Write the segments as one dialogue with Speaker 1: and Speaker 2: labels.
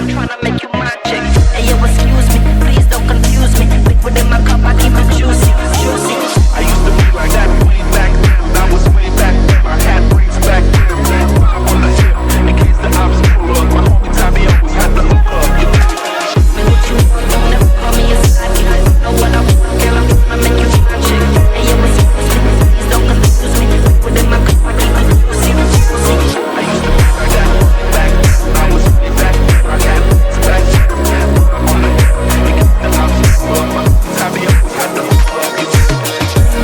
Speaker 1: I'm tryna make you my chick. Hey yo, excuse me, please don't confuse me. Liquid in my cup, I keep it juicy, juicy.
Speaker 2: I used to be like that way back then. I was way back then. I had braids back then. Red five on the hip in case the ops pull up. My homie Tommy always had the hook up.
Speaker 1: Me what you want, don't ever call me a sidekick. Know what I want, girl, I'm tryna make you my chick. Hey yo, excuse me, please don't confuse me. Liquid in my cup, I keep it juicy, juicy.
Speaker 2: I used to be like that way back then. I was way back then. I had braids back then. Red five on the hip in case the ops pull up. My homie Tommy always had the hook up.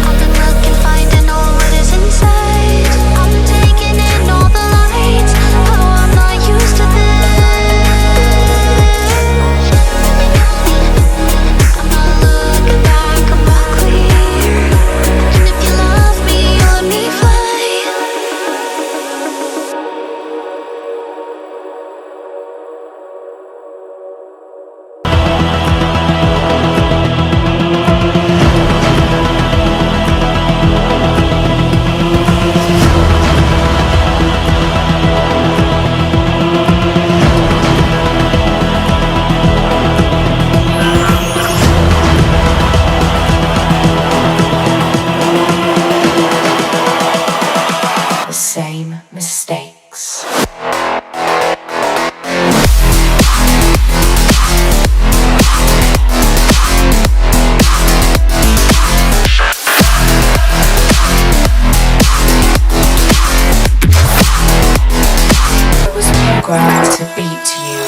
Speaker 3: On the broken, finding all what is inside. I'm taking in all the lights. Oh, I'm not used to this. I'm not looking back, I'm not clear. And if you love me, you let me fly. The same mistakes. I was programmed to beat you.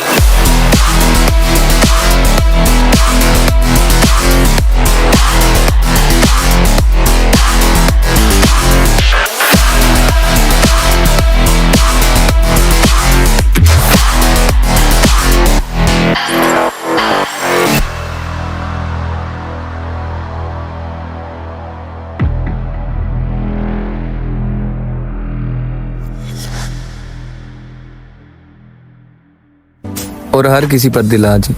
Speaker 4: और हर किसी पर दिल आज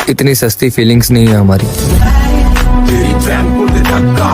Speaker 4: इतनी सस्ती feelings नहीं है हमारी।
Speaker 2: तेरी ट्रैप को दे धक्का